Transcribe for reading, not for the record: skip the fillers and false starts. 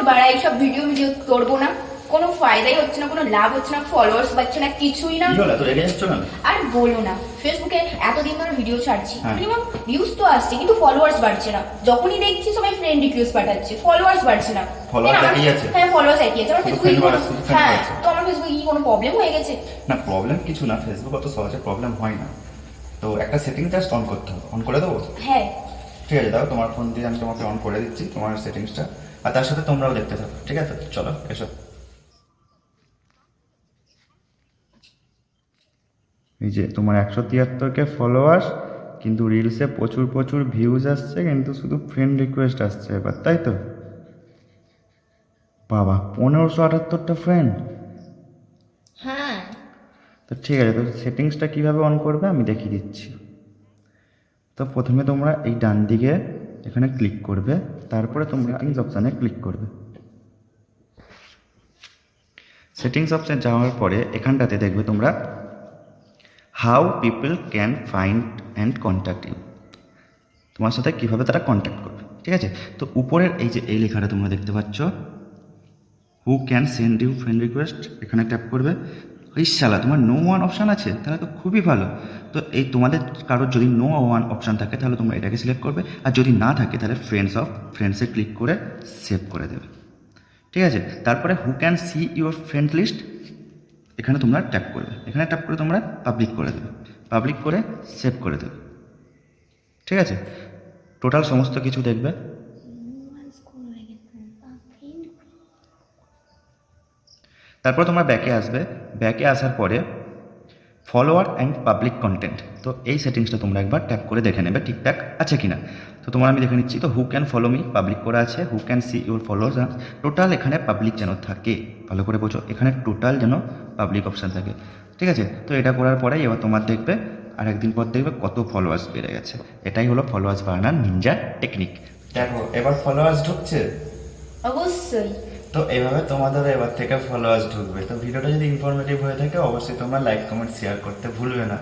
বাড়া এইসব ভিডিও করবো না, কোনো ফায়দাই হচ্ছে না, কোনো লাভ হচ্ছে না, ফলোয়ার্স পাচ্ছে না, কিছুই না। তো রেগে যাচ্ছ না? আর বলো না, ফেসবুকে এতদিন ধরে ভিডিও ছাড়ছি, হ্যাঁ। মিনিমাম ভিউজ তো আসছে কিন্তু ফলোয়ার্স বাড়ছে না। যখনই দেখছি সবাই ফ্রেন্ড রিকোয়েস্ট পাঠাচ্ছে, ফলোয়ার্স বাড়ছে না। Followers একই আছে? হ্যাঁ, ফলোয়ার্স একই আছে। আমার শুধু ফেসবুকে friend বাড়ছে, friend হ্যাঁ, বাড়ছে। তো আমার ফেসবুকে কি কোনো প্রবলেম হয়ে গেছে? না, প্রবলেম কিছু না, ফেসবুক অত সহজে প্রবলেম হয় না। তো একটা সেটিং জাস্ট অন করতে হবে, অন করে দেবো? হ্যাঁ। ঠিক আছে, দাও তোমার ফোন দিয়ে আমি তোমাকে অন করে দিচ্ছি তোমার সেটিংসটা, আর তার সাথে তোমরাও দেখতে থাকো, ঠিক আছে? চলো এসো। এই যে তোমার 173K ফলোয়ার্স, কিন্তু রিলসে প্রচুর প্রচুর ভিউজ আসছে, কিন্তু শুধু ফ্রেন্ড রিকোয়েস্ট আসছে এবার, তাই তো? বাবা, 1578টা ফ্রেন্ড! হ্যাঁ। তো ঠিক আছে, তো সেটিংসটা কীভাবে অন করবে আমি দেখিয়ে দিচ্ছি। তো প্রথমে তোমরা এই ডান দিকে এখানে ক্লিক করবে, তারপরে তোমরা সেটিংস অপশানে ক্লিক করবে। সেটিংস অপশানে যাওয়ার পরে এখানটাতে দেখবে তোমরা how people can find and contact you, তোমার সাথে কীভাবে তারা কন্ট্যাক্ট করবে, ঠিক আছে? তো উপরের এই যে এই লেখাটা তোমরা দেখতে পাচ্ছ, who can send you friend request, এখানে ট্যাপ করবে। ওই শালা, তোমার নো ওয়ান অপশান আছে, তাহলে তো খুবই ভালো। তো এই তোমাদের কারোর যদি নো ওয়ান অপশান থাকে তাহলে তোমরা এটাকে সিলেক্ট করবে, আর যদি না থাকে তাহলে ফ্রেন্ডসে ক্লিক করে সেভ করে দেবে, ঠিক আছে? তারপরে who can see your friend list, এখানে তোমরা ট্যাপ করবে, এখানে ট্যাপ করে তোমরা পাবলিক করে দেবে, পাবলিক করে সেভ করে দেবে, ঠিক আছে? টোটাল সমস্ত কিছু দেখবে। তারপর তোমরা ব্যাকে আসবে, ব্যাকে আসার পরে ফলোয়ার অ্যান্ড পাবলিক কন্টেন্ট, তো এই সেটিংসটা তোমরা একবার ট্যাপ করে দেখে নেবে ঠিকঠাক আছে কিনা। তো তোমার আমি দেখে নিচ্ছি, তো who can follow me public করা আছে, হু can see your followers, total এখানে পাবলিক যেন থাকে, ভালো করে বোঝো, এখানে টোটাল যেন পাবলিক অপশান থাকে, ঠিক আছে? তো এটা করার পরে এবার তোমার দেখবে আর একদিন পর দেখবে কত ফলোয়ার্স বেড়ে গেছে। এটাই হলো ফলোয়ার্স বাড়ানোর নিনজা টেকনিক। দেখো এবার ফলোয়ার্স ঢুকছে। অবশ্যই। তো এইভাবে তোমাদের এবার থেকে ফলোয়ার্স ঢুকবে। তো ভিডিওটা যদি ইনফরমেটিভ হয়ে থাকে অবশ্যই তোমরা লাইক কমেন্ট শেয়ার করতে ভুলবে না।